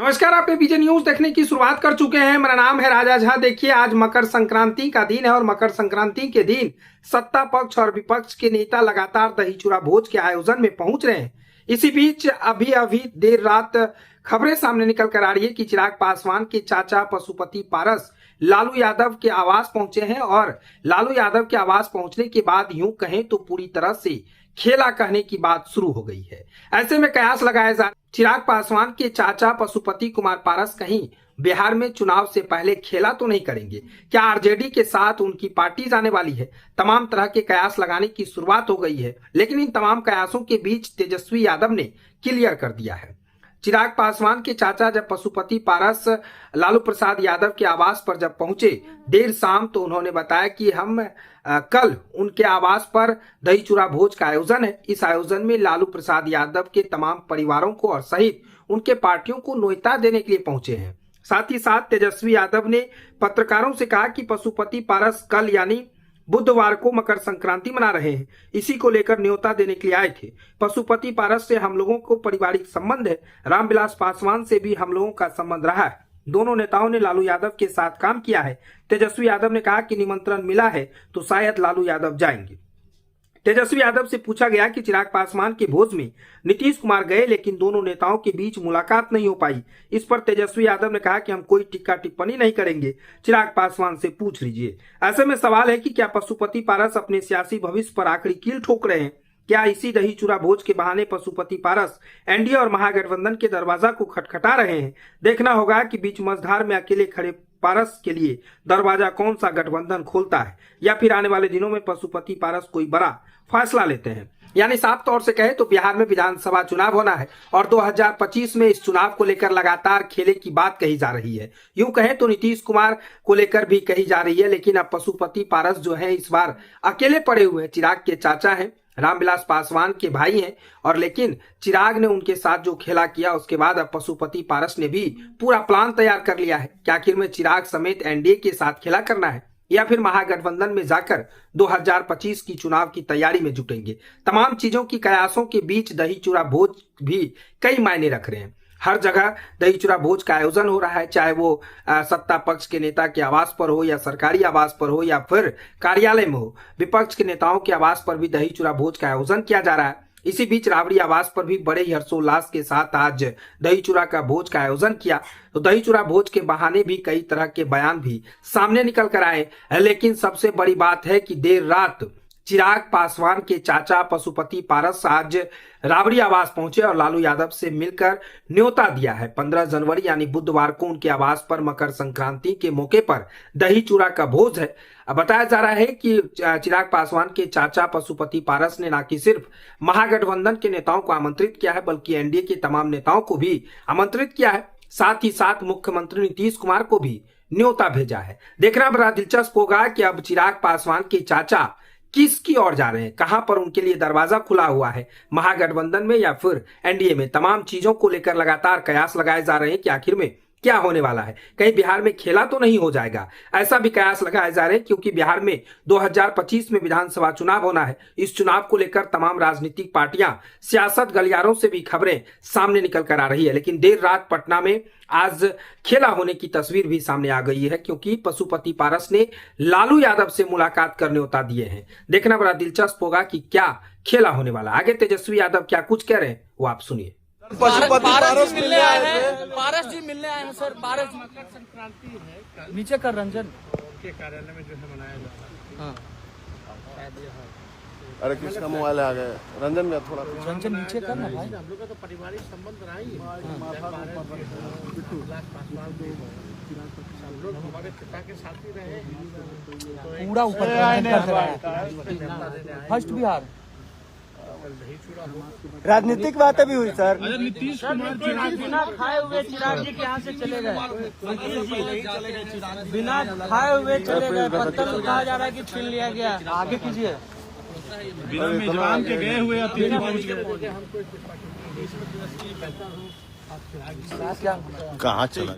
नमस्कार, आप APJ news देखने की शुरुआत कर चुके हैं। मेरा नाम है राजा झा। देखिए, आज मकर संक्रांति का दिन है और मकर संक्रांति के दिन सत्ता पक्ष और विपक्ष के नेता लगातार दही चूड़ा भोज के आयोजन में पहुंच रहे हैं। इसी बीच अभी देर रात खबरें सामने निकल कर आ रही है कि चिराग पासवान के चाचा पशुपति पारस लालू यादव के आवास पहुंचे हैं और लालू यादव के आवास पहुंचने के बाद यूं कहें तो पूरी तरह से खेला कहने की बात शुरू हो गई है। ऐसे में कयास लगाया जा चिराग पासवान के चाचा पशुपति कुमार पारस कहीं बिहार में चुनाव से पहले खेला तो नहीं करेंगे? क्या आरजेडी के साथ उनकी पार्टी जाने वाली है? तमाम तरह के कयास लगाने की शुरुआत हो गई है, लेकिन इन तमाम कयासों के बीच तेजस्वी यादव ने क्लियर कर दिया है। चिराग पासवान के चाचा जब पशुपति पारस लालू प्रसाद यादव के आवास पर जब पहुंचे देर शाम, तो उन्होंने बताया कि हम कल उनके आवास पर दही चूड़ा भोज का आयोजन है। इस आयोजन में लालू प्रसाद यादव के तमाम परिवारों को और सहित उनके पार्टियों को न्योता देने के लिए पहुंचे हैं। साथ ही साथ तेजस्वी यादव ने पत्रकारों से कहा कि पशुपति पारस कल यानी बुधवार को मकर संक्रांति मना रहे हैं, इसी को लेकर न्योता देने के लिए आए थे। पशुपति पारस से हम लोगों को पारिवारिक संबंध है, रामविलास पासवान से भी हम लोगों का संबंध रहा है। दोनों नेताओं ने लालू यादव के साथ काम किया है। तेजस्वी यादव ने कहा कि निमंत्रण मिला है तो शायद लालू यादव जाएंगे। तेजस्वी यादव से पूछा गया कि चिराग पासवान के भोज में नीतीश कुमार गए, लेकिन दोनों नेताओं के बीच मुलाकात नहीं हो पाई। इस पर तेजस्वी यादव ने कहा कि हम कोई टिक्का टिप्पणी नहीं करेंगे, चिराग पासवान से पूछ लीजिए। ऐसे में सवाल है कि क्या पशुपति पारस अपने सियासी भविष्य पर आखिरी कील ठोक रहे हैं? क्या इसी दही चूड़ा भोज के बहाने पशुपति पारस एनडीए और महागठबंधन के दरवाजा को खटखटा रहे हैं? देखना होगा कि बीच मझधार में अकेले खड़े पारस के लिए दरवाजा कौन सा गठबंधन खोलता है, या फिर आने वाले दिनों में पशुपति पारस कोई बड़ा फैसला लेते हैं। यानी साफ तौर से कहे तो बिहार में विधानसभा चुनाव होना है और 2025 में इस चुनाव को लेकर लगातार खेले की बात कही जा रही है। यूं कहें तो नीतीश कुमार को लेकर भी कही जा रही है, लेकिन अब पशुपति पारस जो है इस बार अकेले पड़े हुए हैं। चिराग के चाचा हैं, रामविलास पासवान के भाई हैं, और लेकिन चिराग ने उनके साथ जो खेला किया उसके बाद अब पशुपति पारस ने भी पूरा प्लान तैयार कर लिया है कि आखिर में चिराग समेत एनडीए के साथ खेला करना है या फिर महागठबंधन में जाकर 2025 की चुनाव की तैयारी में जुटेंगे। तमाम चीजों की कयासों के बीच दही चूड़ा भोज भी कई मायने रख रहे हैं। हर जगह दही चूड़ा भोज का आयोजन हो रहा है, चाहे वो सत्ता पक्ष के नेता के आवास पर हो या सरकारी आवास पर हो या फिर कार्यालय में हो। विपक्ष के नेताओं के आवास पर भी दही चूड़ा भोज का आयोजन किया जा रहा है। इसी बीच राबड़ी आवास पर भी बड़े ही हर्षोल्लास के साथ आज दही चूड़ा का भोज का आयोजन किया। तो दही चूड़ा भोज के बहाने भी कई तरह के बयान भी सामने निकल कर आए, लेकिन सबसे बड़ी बात है कि देर रात चिराग पासवान के चाचा पशुपति पारस आज राबड़ी आवास पहुंचे और लालू यादव से मिलकर न्योता दिया है। 15 जनवरी यानी बुधवार को उनके आवास पर मकर संक्रांति के मौके पर दही चूड़ा का भोज है। बताया जा रहा है कि चिराग पासवान के चाचा पशुपति पारस ने न कि सिर्फ महागठबंधन के नेताओं को आमंत्रित किया है, बल्कि एनडीए के तमाम नेताओं को भी आमंत्रित किया है। साथ ही साथ मुख्यमंत्री नीतीश कुमार को भी न्योता भेजा है। देखना बड़ा दिलचस्प होगा कि अब चिराग पासवान के चाचा किसकी ओर जा रहे हैं, कहां पर उनके लिए दरवाजा खुला हुआ है, महागठबंधन में या फिर एनडीए में। तमाम चीजों को लेकर लगातार कयास लगाए जा रहे हैं कि आखिर में क्या होने वाला है। कहीं बिहार में खेला तो नहीं हो जाएगा, ऐसा भी कयास लगाए जा रहे हैं, क्योंकि बिहार में 2025 में विधानसभा चुनाव होना है। इस चुनाव को लेकर तमाम राजनीतिक पार्टियां, सियासत गलियारों से भी खबरें सामने निकल कर आ रही है। लेकिन देर रात पटना में आज खेला होने की तस्वीर भी सामने आ गई है, क्योंकि पशुपति पारस ने लालू यादव से मुलाकात करने न्योता दिए हैं। देखना बड़ा दिलचस्प होगा कि क्या खेला होने वाला। आगे तेजस्वी यादव क्या कुछ कह रहे हैं वो आप सुनिए। पशुपति पारस मिलने आए हैं, पारस जी मिलने आए हैं सर। पारस मकर संक्रांति है नीचे कर रंजन के कार्यालय में जो है मनाया जा रहा है। हाँ। अरे किसका मोबाइल आ गया रंजन का, थोड़ा रंजन नीचे कर ना भाई। हम लोग का तो पारिवारिक संबंध रहा ही है। हम लोग हमारे पिता के साथ ही रहे, पूरा ऊपर फर्स्ट बिहार। राजनीतिक बातें भी हुई सर। नीतीश कुमार बिना खाए हुए चिराग जी के यहाँ से चले गए, बिना खाए हुए चले गए। पत्थर में कहा जा रहा है कि छीन लिया गया। आगे कीजिए। बिना मेजबान के गए हुए अतिथि पहुंच गए। कहाँ चला